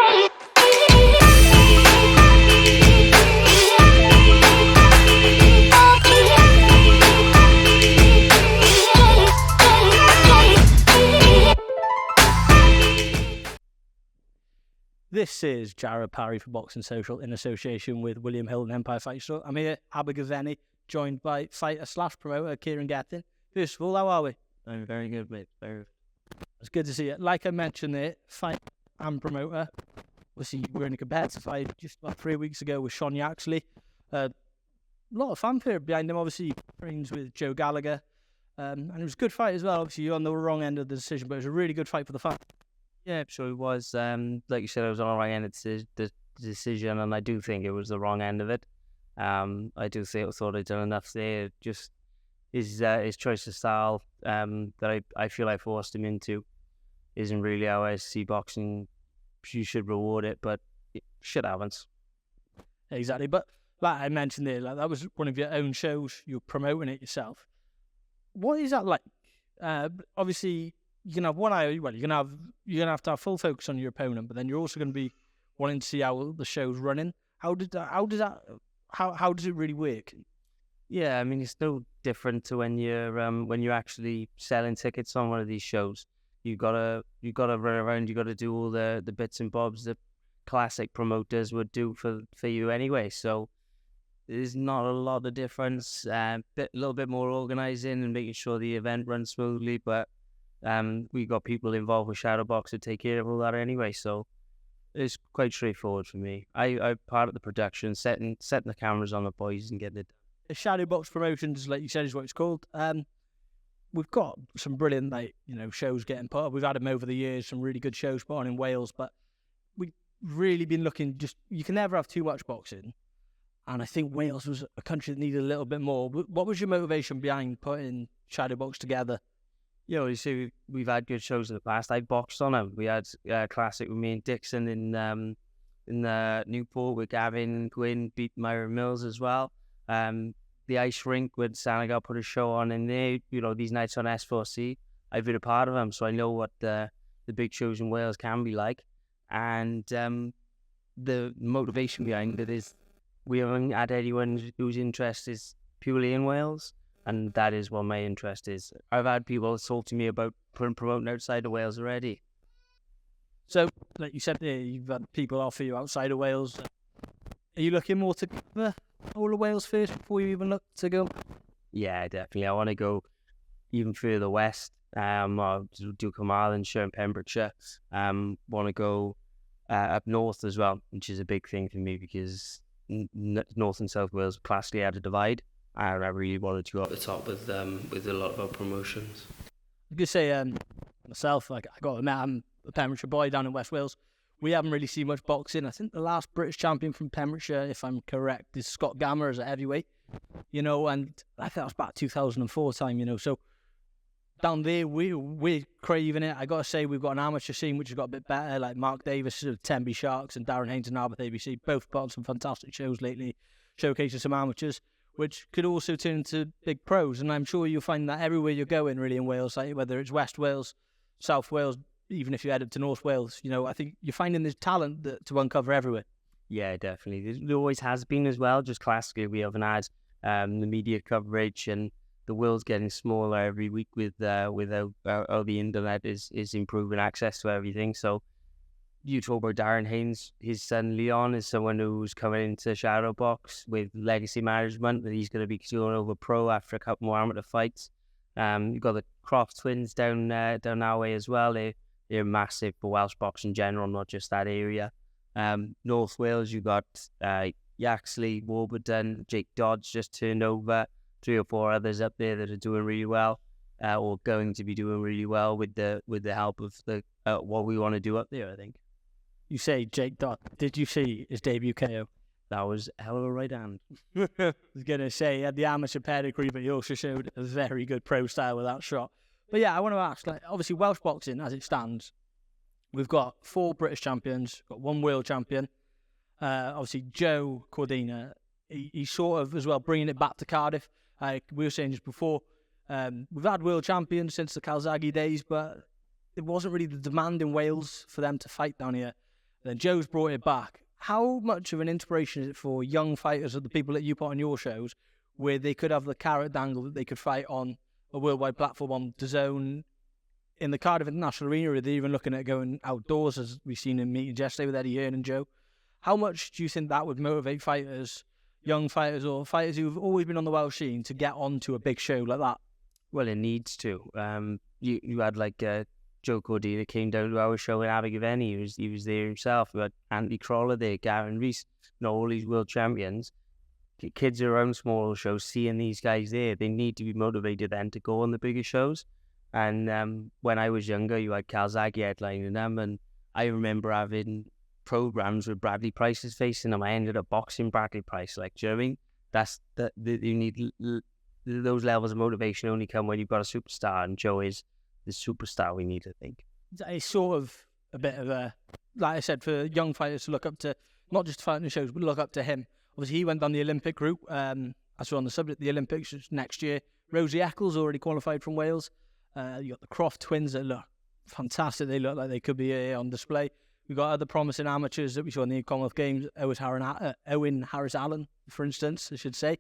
This is Jared Parry for Boxing Social in association with William Hill and Empire Fight Store. I'm here at Abergavenny, joined by fighter/promoter Kieran Gething. First of all, how are we? I'm very good, mate. Very good. It's good to see you. Like I mentioned there, fight and promoter. Obviously, we were in a competitive fight just about 3 weeks ago with Sion Yaxley. A lot of fanfare behind him, obviously, trains with Joe Gallagher. And it was a good fight as well. Obviously, you're on the wrong end of the decision, but it was a really good fight for the fans. Yeah, sure it was. Like you said, I was on the right end of the decision, and I do think it was the wrong end of it. I do thought I'd done enough there. Just his choice of style that I feel I forced him into isn't really how I see boxing. You should reward it, but shit happens. Exactly. But like I mentioned there, like that was one of your own shows. You're promoting it yourself. What is that like? Obviously, you can have one eye. Well, you're gonna have to have full focus on your opponent, but then you're also going to be wanting to see how the show's running. How does it really work? Yeah, I mean it's no different to when you're actually selling tickets on one of these shows. You gotta run around. You gotta do all the bits and bobs that classic promoters would do for you anyway. So there's not a lot of difference. A little bit more organising and making sure the event runs smoothly, but we got people involved with Shadowbox to take care of all that anyway. So it's quite straightforward for me. I'm part of the production, setting the cameras on the boys and getting it done. Shadowbox Promotions, like you said, is what it's called. We've got some brilliant, shows getting put up. We've had them over the years, some really good shows put on in Wales, but we've really been looking. You can never have too much boxing, and I think Wales was a country that needed a little bit more. What was your motivation behind putting Shadowbox together? You see, we've had good shows in the past. I boxed on them. We had classic with me and Dixon in Newport with Gavin Gwynne, beat Myra Mills as well. The ice rink with Senegal put a show on in there. These nights on S4C, I've been a part of them, so I know what the big shows in Wales can be like. And the motivation behind it is we haven't had anyone whose interest is purely in Wales. And that is what my interest is. I've had people talk to me about promoting outside of Wales already. So, like you said, you've had people offer you outside of Wales. Are you looking more to cover all of Wales first before you even look to go? Yeah, definitely. I want to go even further west. I'll do Carmarthenshire and Pembrokeshire. Want to go up north as well, which is a big thing for me because North and South Wales classically had a divide. I really wanted to go up the top with a lot of our promotions. I was going to say, myself, I got to admit, I'm a Pembrokeshire boy down in West Wales. We haven't really seen much boxing. I think the last British champion from Pembrokeshire, if I'm correct, is Scott Gammer as a heavyweight. And I think that was about 2004 time, So down there, we're craving it. I got to say, we've got an amateur scene which has got a bit better, like Mark Davis of Tenby Sharks and Darren Haynes and Arbeth ABC. Both put on some fantastic shows lately, showcasing some amateurs, which could also turn into big pros. And I'm sure you'll find that everywhere you're going, really, in Wales, like whether it's West Wales, South Wales, even if you head up to North Wales, I think you're finding there's talent to uncover everywhere. Yeah, definitely. There always has been as well. Just classically, we haven't had the media coverage, and the world's getting smaller every week with how the internet is improving access to everything. So you talk about Darren Haynes, his son Leon is someone who's coming into Shadowbox with legacy management, that he's going to be going over pro after a couple more amateur fights. You've got the Croft twins down our way as well. They're massive for Welsh box in general, not just that area. North Wales, you've got Yaxley, Warburton, Jake Dodds just turned over, 3 or 4 others up there that are doing really well, or going to be doing really well with the help of what we want to do up there, I think. You say Jake Dodd. Did you see his debut KO? That was a hell of a right hand. I was going to say, he had the amateur pedigree, but he also showed a very good pro style with that shot. But yeah, I want to ask, obviously Welsh boxing, as it stands, we've got 4 British champions, got 1 world champion. Obviously, Joe Cordina, he's sort of, as well, bringing it back to Cardiff. We were saying just before, we've had world champions since the Calzaghe days, but it wasn't really the demand in Wales for them to fight down here. Then Joe's brought it back. How much of an inspiration is it for young fighters or the people that you put on your shows, where they could have the carrot dangle that they could fight on a worldwide platform on DAZN in the Cardiff International Arena, or they're even looking at going outdoors, as we've seen in meetings yesterday with Eddie Hearn and Joe? How much do you think that would motivate fighters, young fighters or fighters who've always been on the Welsh scene, to get onto a big show like that? Well, it needs to. You had like Joe Cordina came down to our show in Abergavenny. He was there himself. We had Andy Crawler there, Gavin Rees, all these world champions. Kids around smaller shows seeing these guys there, they need to be motivated then to go on the bigger shows. And when I was younger, you had Calzaghe headlining them, and I remember having programs with Bradley Price's facing them. I ended up boxing Bradley Price. Like, do you know what I mean? That's you need those levels of motivation only come when you've got a superstar, and Joe is the superstar we need, I think. It's sort of a bit of a, like I said, for young fighters to look up to, not just fighting shows, but look up to him. Obviously, he went down the Olympic route. As we're on the subject, the Olympics next year. Rosie Eccles already qualified from Wales. You got the Croft twins that look fantastic. They look like they could be on display. We've got other promising amateurs that we saw in the Commonwealth Games. Owen Harris-Allen, for instance, I should say.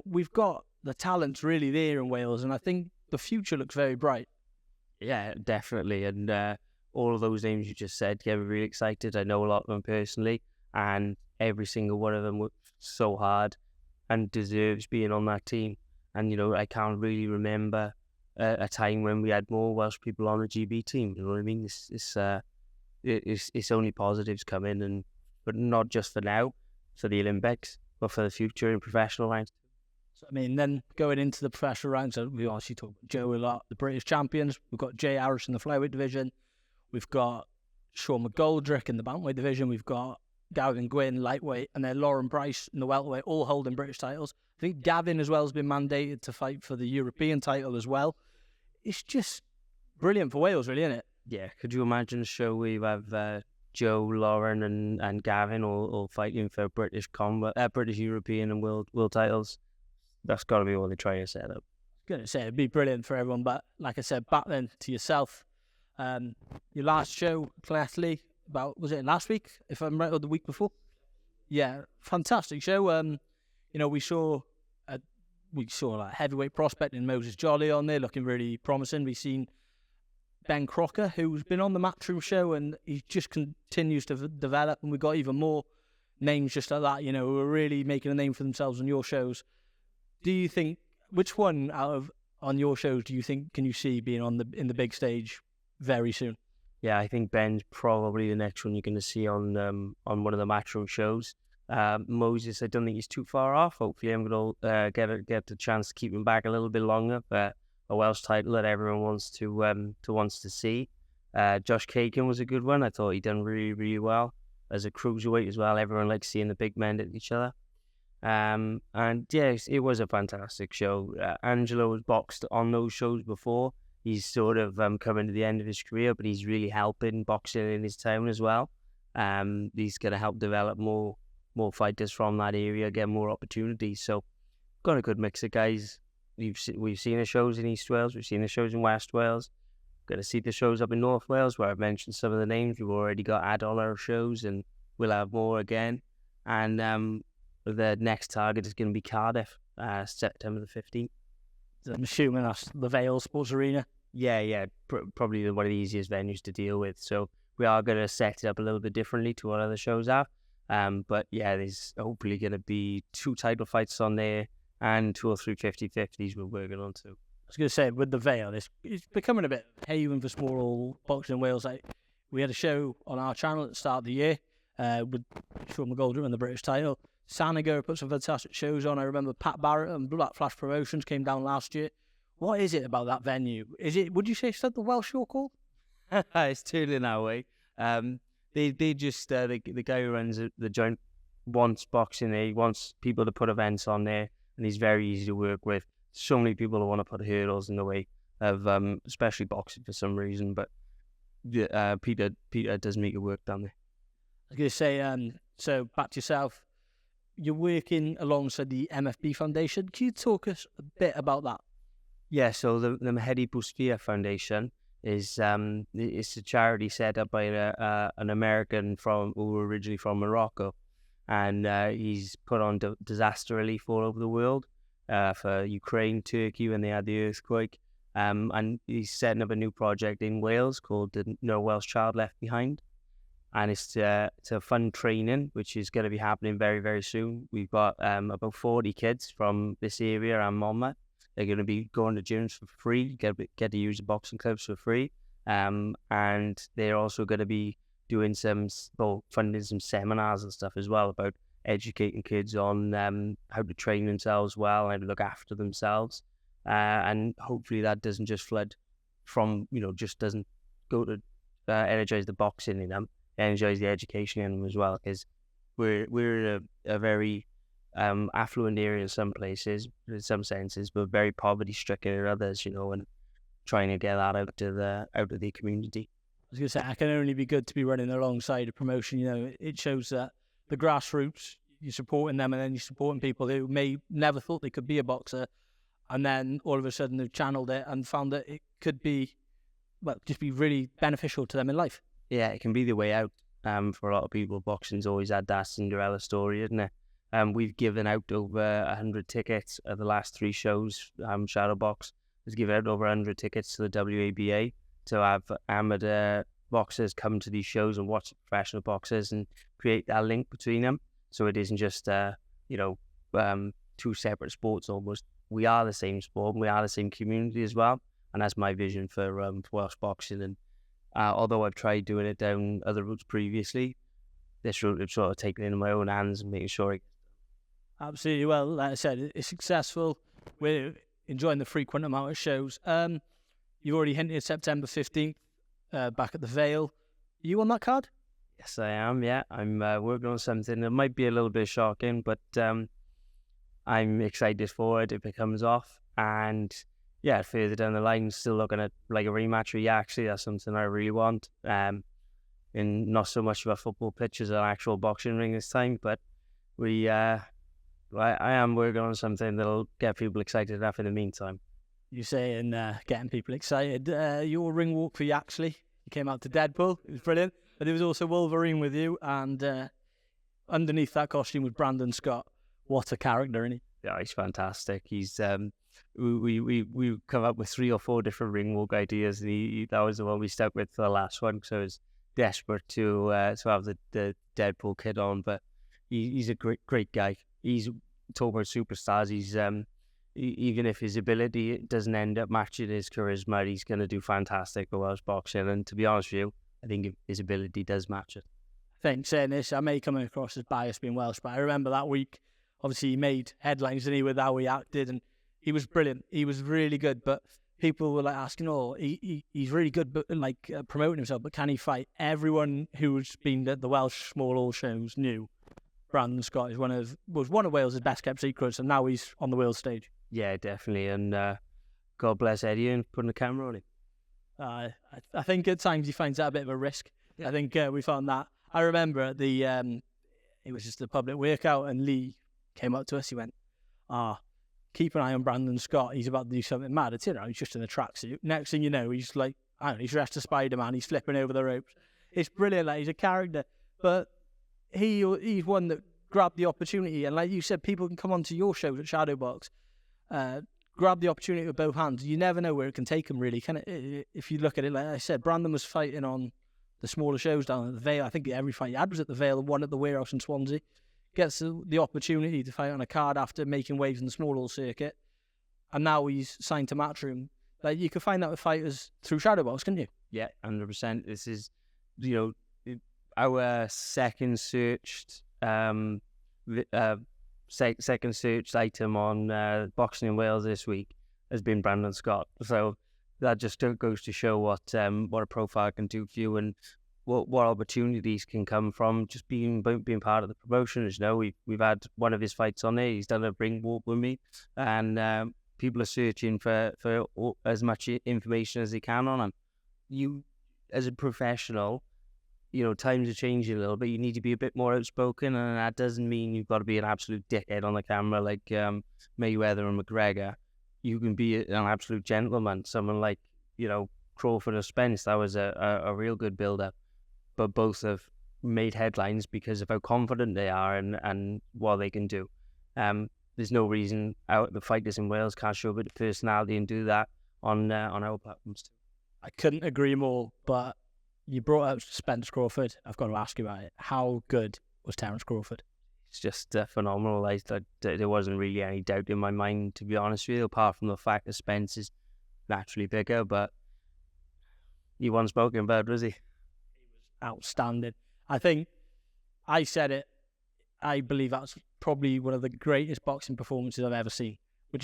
We've got the talents really there in Wales, and I think the future looks very bright. Yeah, definitely. And all of those names you just said get me really excited. I know a lot of them personally, and every single one of them worked so hard and deserves being on that team. And, I can't really remember a time when we had more Welsh people on the GB team. You know what I mean? It's only positives coming, but not just for now, for the Olympics, but for the future in professional ranks. So, then going into the professional ranks, we obviously talk about Joe a lot, the British champions. We've got Jay Harris in the flyweight division. We've got Sean McGoldrick in the bantamweight division. We've got Gavin Gwynne, lightweight, and then Lauren Bryce in the welterweight, all holding British titles. I think Gavin as well has been mandated to fight for the European title as well. It's just brilliant for Wales, really, isn't it? Yeah, could you imagine a show where you have Joe, Lauren, and Gavin all fighting for British European and world titles? That's got to be what they're trying to set up. I was going to say, it'd be brilliant for everyone, but like I said, back then to yourself, your last show, Llanelli, was it last week, if I'm right, or the week before? Yeah, fantastic show. We saw a heavyweight prospect in Moses Jolly on there, looking really promising. We've seen Ben Crocker, who's been on the Matchroom show, and he just continues to develop, and we've got even more names just like that, who are really making a name for themselves on your shows. Do you think, which one on your shows do you think can you see being in the big stage very soon? Yeah, I think Ben's probably the next one you're going to see on one of the Matchroom shows. Moses, I don't think he's too far off. Hopefully, I'm going to get the chance to keep him back a little bit longer. But a Welsh title that everyone wants to see. Josh Cakin was a good one. I thought he done really, really well as a cruiserweight as well. Everyone likes seeing the big men at each other. And yes, it was a fantastic show. Angelo was boxed on those shows before. He's sort of coming to the end of his career, but he's really helping boxing in his town as well. He's going to help develop more fighters from that area, get more opportunities. So, got a good mix of guys. We've seen the shows in East Wales, we've seen the shows in West Wales. Going to see the shows up in North Wales, where I've mentioned some of the names. We've already got add-on shows, and we'll have more again. And the next target is going to be Cardiff, September the 15th. I'm assuming that's the Vale Sports Arena. Yeah, probably one of the easiest venues to deal with. So we are going to set it up a little bit differently to what other shows have. But yeah, there's hopefully going to be 2 title fights on there and 2 or 3 50-50s we're working on too. I was going to say, with the Vale, it's becoming a bit haven for small boxing in Wales. We had a show on our channel at the start of the year with Sean McGoldrick and the British title. Sanagar put some fantastic shows on. I remember Pat Barrett and Black Flash Promotions came down last year. What is it about that venue? Would you say it's the Welsh you're called? It's turning our way. They just the guy who runs the joint wants boxing there. He wants people to put events on there, and he's very easy to work with. So many people who want to put hurdles in the way of especially boxing for some reason, but Peter does make it work down there. I was going to say, so back to yourself. You're working alongside the MFB Foundation. Can you talk us a bit about that? Yeah, so the Mehdi Bousfiha Foundation is it's a charity set up by an American who were originally from Morocco, and he's put on disaster relief all over the world for Ukraine, Turkey when they had the earthquake, and he's setting up a new project in Wales called the No Welsh Child Left Behind, and it's to fund training, which is going to be happening very, very soon. We've got about 40 kids from this area and Monmouth. They're going to be going to gyms for free, get to use the boxing clubs for free. And they're also going to be doing funding some seminars and stuff as well about educating kids on how to train themselves well, how to look after themselves. And hopefully that doesn't just flood from, just doesn't go to energize the boxing in them, energize the education in them as well, because we're a very affluent area in some places, in some senses, but very poverty stricken in others, and trying to get that out of the community. I was going to say, it can only be good to be running alongside a promotion. It shows that the grassroots, you're supporting them, and then you're supporting people who may never thought they could be a boxer, and then all of a sudden they've channeled it and found that it could be, just be really beneficial to them in life. Yeah, it can be the way out. For a lot of people, boxing's always had that Cinderella story, isn't it? We've given out over 100 tickets at the last 3 shows. Shadowbox has given out over 100 tickets to the WABA to have amateur boxers come to these shows and watch the professional boxers and create that link between them. So it isn't just, 2 separate sports almost. We are the same sport, and we are the same community as well. And that's my vision for Welsh boxing. And although I've tried doing it down other routes previously, this route I've sort of taken it in my own hands and making sure it. Absolutely. Well, like I said, it's successful. We're enjoying the frequent amount of shows. You've already hinted September 15th, back at the Vale. Are you on that card? Yes, I am. Yeah, I'm working on something that might be a little bit shocking, but I'm excited for it if it comes off. And yeah, further down the line, still looking at like a rematch with Yaxley. That's something I really want. And not so much of a football pitch as an actual boxing ring this time, but I am working on something that'll get people excited enough in the meantime. You're saying getting people excited. Your ring walk for Yaxley, you came out to Deadpool. It was brilliant. But there was also Wolverine with you, and underneath that costume was Brandon Scott. What a character, isn't he? Yeah, he's fantastic. He's we come up with 3 or 4 different ring walk ideas, and that was the one we stuck with for the last one, because I was desperate to have the Deadpool kid on. But he's a great guy. He's talking about superstars. He's even if his ability doesn't end up matching his charisma, he's going to do fantastic for Welsh boxing. And to be honest with you, I think his ability does match it. I think saying this, I may come across as biased being Welsh, but I remember that week, obviously he made headlines, didn't he, with how he acted, and he was brilliant. He was really good, but people were like asking, he's really good, but promoting himself, but can he fight? Everyone who's been at the Welsh small hall shows knew Brandon Scott was one of Wales' best kept secrets, and now he's on the world stage. Yeah, definitely, and God bless Eddie and putting the camera on him. I think at times he finds that a bit of a risk. Yeah. I think we found that. I remember at the it was just a public workout, and Lee came up to us. He went, keep an eye on Brandon Scott. He's about to do something mad. It's he's just in a tracksuit. Next thing you know, he's like, he's dressed as Spider-Man. He's flipping over the ropes. It's brilliant. He's a character, but he's one that grabbed the opportunity. And like you said, people can come onto your shows at Shadowbox, grab the opportunity with both hands. You never know where it can take them, really, can it? If you look at it, like I said, Brandon was fighting on the smaller shows down at the Vale. I think every fight he had was at the Vale, and one at the Warehouse in Swansea. Gets the opportunity to fight on a card after making waves in the small hall circuit, and now he's signed to Matchroom. Like, you could find that with fighters through Shadowbox, couldn't you? Yeah, 100%. This is, our second searched item on Boxing in Wales this week has been Brandon Scott. So that just goes to show what a profile can do for you, and what opportunities can come from just being part of the promotion. As you know, we've had one of his fights on there. He's done a ring walk with me, and people are searching for as much information as they can on him. You, as a professional, times are changing a little bit. You need to be a bit more outspoken, and that doesn't mean you've got to be an absolute dickhead on the camera like Mayweather and McGregor. You can be an absolute gentleman. Someone like, Crawford or Spence, that was a real good build-up. But both have made headlines because of how confident they are and what they can do. There's no reason the fighters in Wales can't show a bit of personality and do that on our platforms too. I couldn't agree more, but you brought up Spence Crawford. I've got to ask you about it. How good was Terence Crawford? It's just phenomenal. There wasn't really any doubt in my mind, to be honest with you, apart from the fact that Spence is naturally bigger, but he wasn't spoken about, was he? He was outstanding. I think I said it. I believe that's probably one of the greatest boxing performances I've ever seen. Would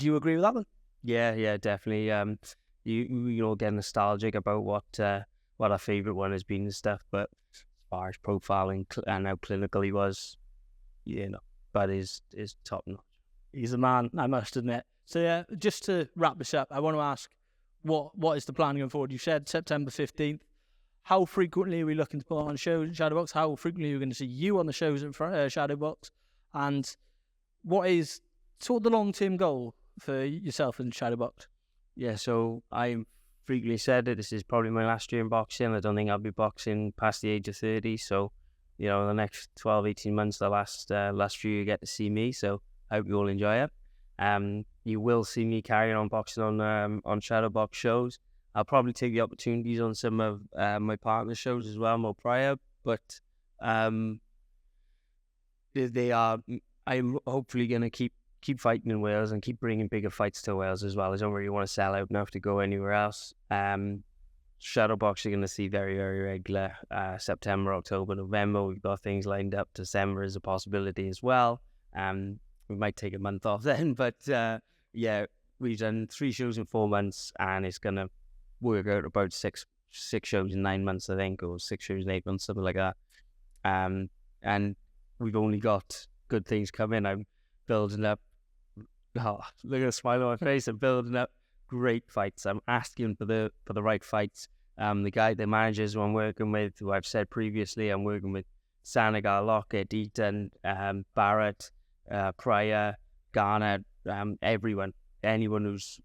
you agree with that one? Yeah, definitely. You all get nostalgic about what our favourite one has been and stuff, but as far as profiling and how clinical he was, but is top notch. He's a man, I must admit. So yeah, just to wrap this up, I want to ask, what is the plan going forward? You said September 15th. How frequently are we looking to put on shows at Shadowbox? How frequently are we going to see you on the shows at Shadowbox? And what is sort of the long-term goal for yourself in Shadowbox? Yeah, so I frequently said that this is probably my last year in boxing. I don't think I'll be boxing past the age of 30. So, the next 12, 18 months, the last few you get to see me. So I hope you all enjoy it. You will see me carrying on boxing on Shadowbox shows. I'll probably take the opportunities on some of my partner shows as well, more prior. But I'm hopefully going to keep fighting in Wales and keep bringing bigger fights to Wales as well. I don't really want to sell out enough to go anywhere else. Shadowbox you're going to see very, very regular. September, October, November. We've got things lined up. December is a possibility as well. We might take a month off then. But we've done 3 shows in 4 months and it's going to work out about six shows in 9 months, I think, or 6 shows in 8 months, something like that. And we've only got good things coming. I'm building up. Oh, look at the smile on my face. I'm building up great fights. I'm asking for the right fights. The managers who I'm working with, who I've said previously, I'm working with Sanagar, Lockett, Eaton, Barrett, Pryor, Garner, everyone, anyone who's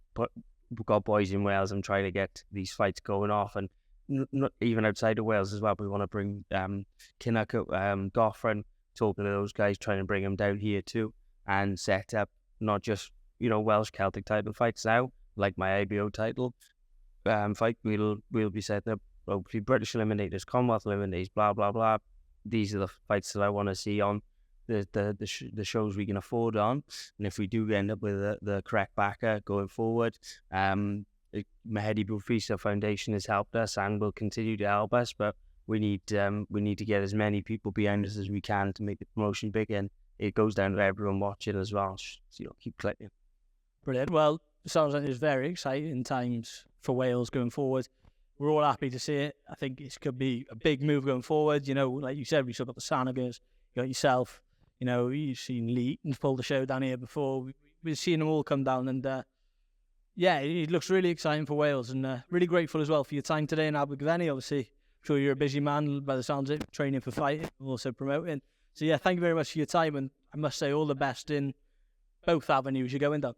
got boys in Wales. I'm trying to get these fights going off, and not even outside of Wales as well. We want to bring Kinnock, Goffin, talking to those guys, trying to bring them down here too, and set up not just Welsh Celtic title fights now, like my IBO title fight. We'll be setting up hopefully British eliminators, Commonwealth eliminators, blah blah blah. These are the fights that I want to see on the shows we can afford on, and if we do end up with the correct backer going forward, Mehdi Bousfiha Foundation has helped us and will continue to help us, but we need to get as many people behind us as we can to make the promotion big, and it goes down to everyone watching as well. So, keep clicking. Brilliant. Well, it sounds like it's very exciting times for Wales going forward. We're all happy to see it. I think it could be a big move going forward. Like you said, we still got the Sanagers, you got yourself. You've seen Lee pull the show down here before. We've seen them all come down, and it looks really exciting for Wales, and really grateful as well for your time today in Abergavenny. Obviously, I'm sure you're a busy man by the sounds of it, training for fighting, also promoting. So thank you very much for your time, and I must say all the best in both avenues you're going down.